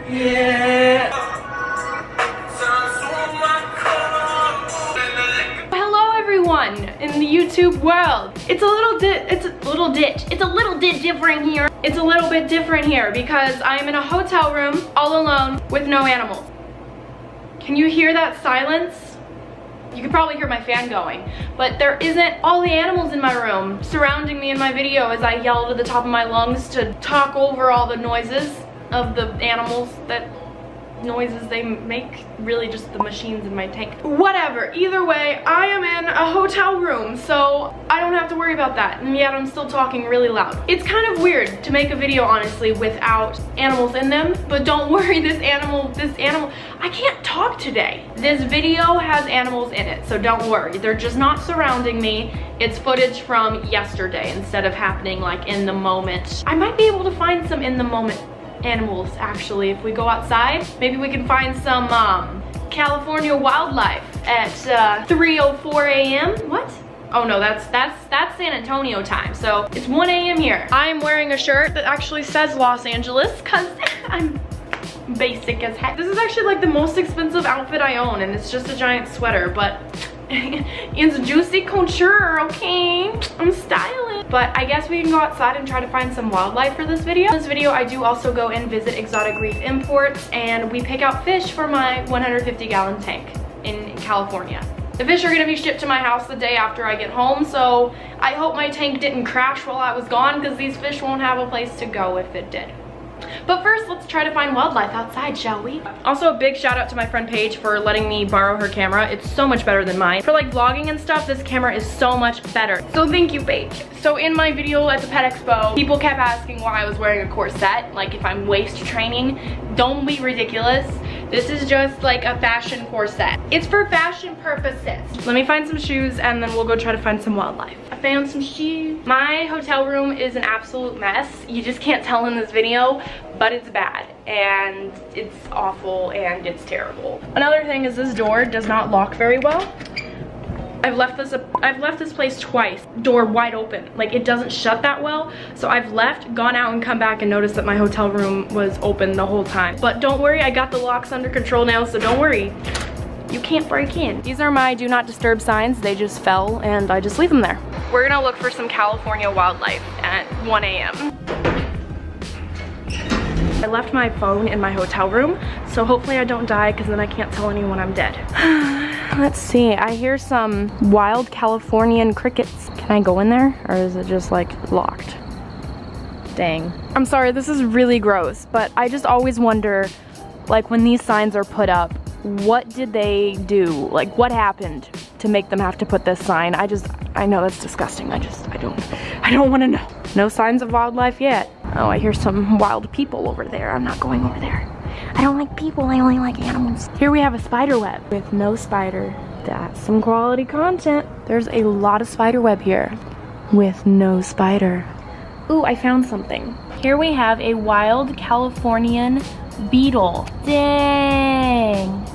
Yeah. Hello everyone in the YouTube world. It's a little bit different here. It's a little bit different here because I'm in a hotel room all alone with no animals. Can you hear that silence? You could probably hear my fan going, but there isn't all the animals in my room surrounding me in my video as I yelled at the top of my lungs to talk over all the noises of the animals noises they make, really just the machines in my tank. Whatever, either way, I am in a hotel room, so I don't have to worry about that, and yet I'm still talking really loud. It's kind of weird to make a video, honestly, without animals in them, but don't worry, this animal, I can't talk today. This video has animals in it, so don't worry. They're just not surrounding me. It's footage from yesterday instead of happening like in the moment. I might be able to find some in the moment animals actually if we go outside. Maybe we can find some California wildlife at 3:04 a.m. What? Oh no, that's San Antonio time, so it's 1 a.m. here. I am wearing a shirt that actually says Los Angeles because I'm basic as heck. This is actually like the most expensive outfit I own, and it's just a giant sweater, but it's juicy couture, okay? I'm styling. But I guess we can go outside and try to find some wildlife for this video. In this video, I do also go and visit exotic reef imports, and we pick out fish for my 150-gallon tank in California. The fish are gonna be shipped to my house the day after I get home, so I hope my tank didn't crash while I was gone because these fish won't have a place to go if it did. But first, let's try to find wildlife outside, shall we? Also, a big shout out to my friend Paige for letting me borrow her camera. It's so much better than mine. For like vlogging and stuff, this camera is so much better. So thank you, Paige. So in my video at the Pet Expo, people kept asking why I was wearing a corset, like if I'm waist training. Don't be ridiculous. This is just like a fashion corset. It's for fashion purposes. Let me find some shoes and then we'll go try to find some wildlife. I found some shoes. My hotel room is an absolute mess. You just can't tell in this video, but it's bad and it's awful and it's terrible. Another thing is this door does not lock very well. I've left this place twice, door wide open. Like it doesn't shut that well. So I've left, gone out and come back and noticed that my hotel room was open the whole time. But don't worry, I got the locks under control now, so don't worry. You can't break in. These are my do not disturb signs. They just fell and I just leave them there. We're gonna look for some California wildlife at 1 a.m. I left my phone in my hotel room, so hopefully I don't die because then I can't tell anyone I'm dead. Let's see, I hear some wild Californian crickets. Can I go in there or is it just like locked? Dang. I'm sorry, this is really gross, but I just always wonder, like when these signs are put up, what did they do? Like what happened to make them have to put this sign? I know that's disgusting. I don't want to know. No signs of wildlife yet. Oh, I hear some wild people over there. I'm not going over there. I don't like people, I only like animals. Here we have a spider web with no spider. That's some quality content. There's a lot of spider web here with no spider. Ooh, I found something. Here we have a wild Californian beetle. Dang.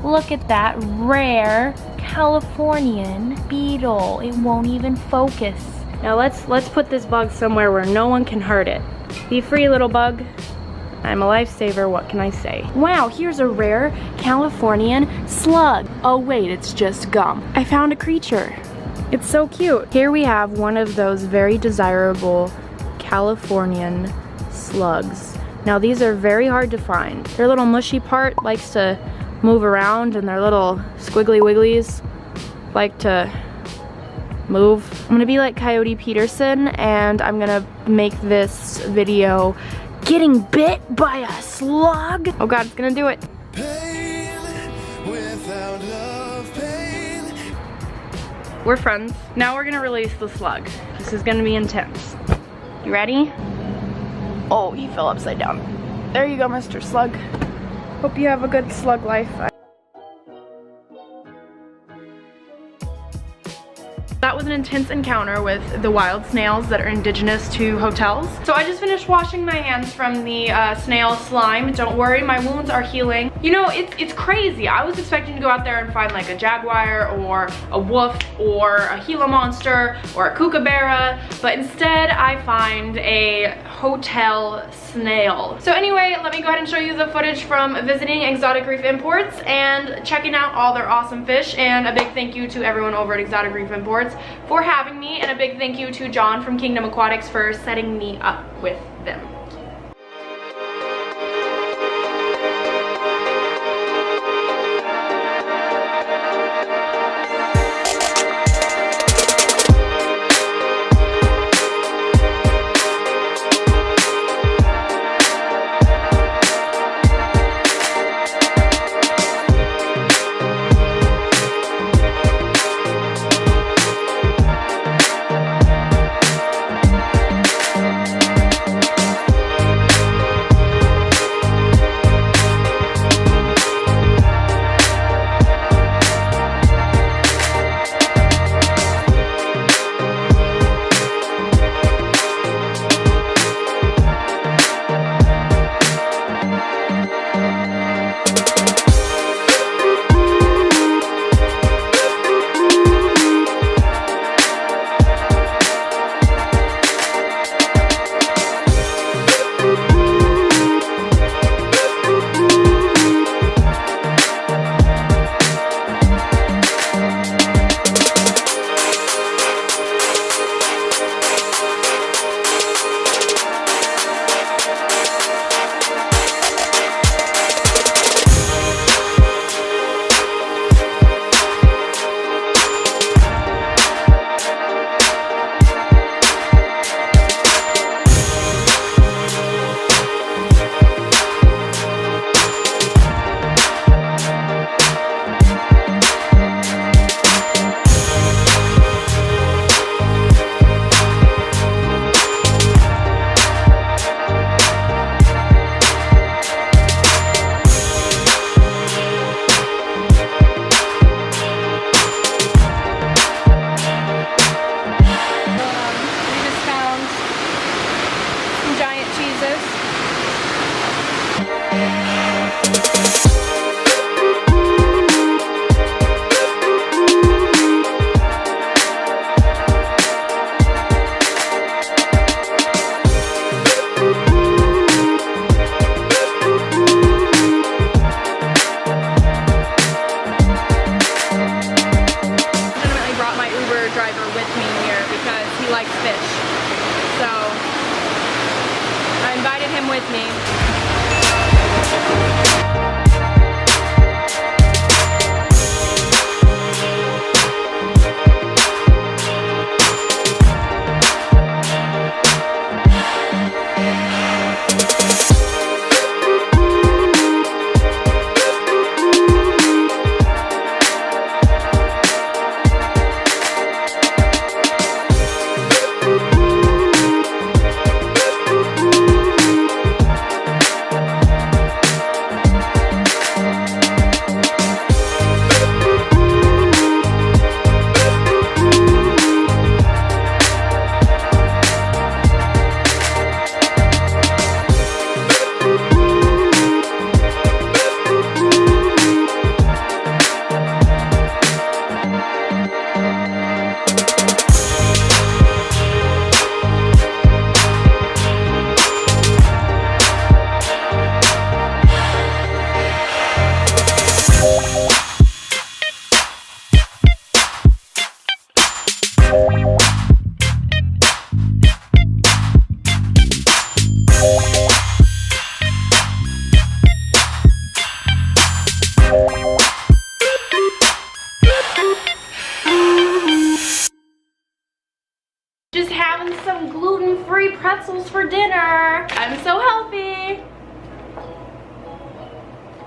Look at that rare Californian beetle. It won't even focus. Now let's put this bug somewhere where no one can hurt it. Be free, little bug. I'm a lifesaver, what can I say? Wow, here's a rare Californian slug. Oh wait, it's just gum. I found a creature. It's so cute. Here we have one of those very desirable Californian slugs. Now these are very hard to find. Their little mushy part likes to move around and their little squiggly wigglies like to move. I'm gonna be like Coyote Peterson and I'm gonna make this video getting bit by a slug. Oh god, it's gonna do it. Pain without love, pain. We're friends. Now we're gonna release the slug. This is gonna be intense. You ready? Oh, he fell upside down. There you go, Mr. Slug. Hope you have a good slug life. That was an intense encounter with the wild snails that are indigenous to hotels. So I just finished washing my hands from the snail slime. Don't worry, my wounds are healing. You know, it's crazy. I was expecting to go out there and find like a jaguar or a wolf or a Gila monster or a kookaburra, but instead I find a hotel snail. So anyway, let me go ahead and show you the footage from visiting Exotic Reef Imports and checking out all their awesome fish. And a big thank you to everyone over at Exotic Reef Imports for having me, and a big thank you to John from Kingdom Aquatics for setting me up with them. With me. Just having some gluten-free pretzels for dinner. I'm so healthy.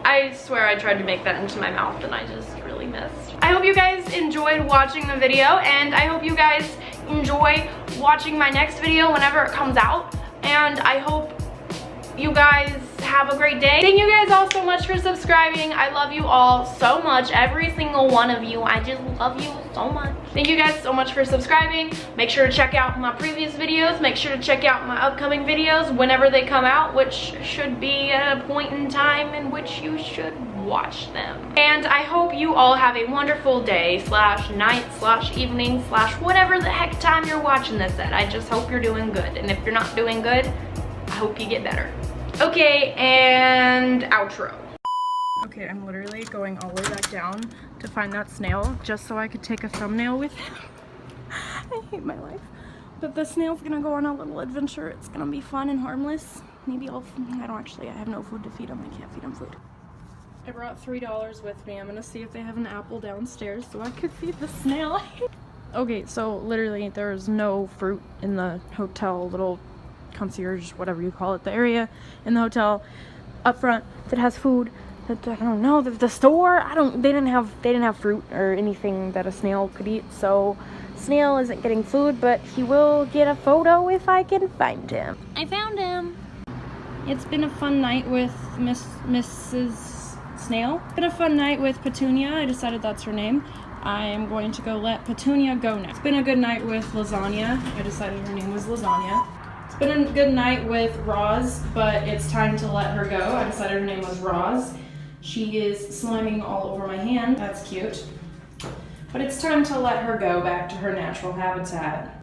I swear I tried to make that into my mouth and I just really missed. I hope you guys enjoyed watching the video, and I hope you guys enjoy watching my next video whenever it comes out. And I hope you guys have a great day. Thank you guys all so much for subscribing. I love you all so much. Every single one of you. I just love you so much. Thank you guys so much for subscribing. Make sure to check out my previous videos. Make sure to check out my upcoming videos whenever they come out, which should be at a point in time in which you should watch them. And I hope you all have a wonderful day slash night slash evening slash whatever the heck time you're watching this at. I just hope you're doing good. And if you're not doing good, I hope you get better. Okay, and outro. Okay, I'm literally going all the way back down to find that snail just so I could take a thumbnail with him. I hate my life. But the snail's gonna go on a little adventure. It's gonna be fun and harmless. Maybe I have no food to feed him. I can't feed him food. I brought $3 with me. I'm gonna see if they have an apple downstairs so I could feed the snail. Okay, so literally there's no fruit in the hotel, little concierge, whatever you call it, the area in the hotel up front that has food. That I don't know, the store, they didn't have fruit or anything that a snail could eat. So snail isn't getting food, but he will get a photo if I can find him. I found him. It's been a fun night with Mrs. Snail. It's been a fun night with Petunia. I decided that's her name. I am going to go let Petunia go now. It's been a good night with Lasagna. I decided her name was Lasagna. It's been a good night with Roz, but it's time to let her go. I decided her name was Roz. She is sliming all over my hand. That's cute. But it's time to let her go back to her natural habitat.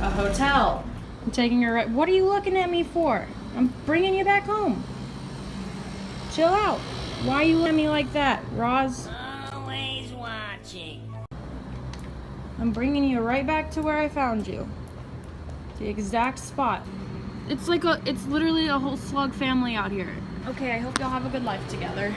A hotel. I'm taking her right. What are you looking at me for? I'm bringing you back home. Chill out. Why are you looking at me like that, Roz? Always watching. I'm bringing you right back to where I found you. The exact spot. It's literally a whole slug family out here. Okay, I hope y'all have a good life together.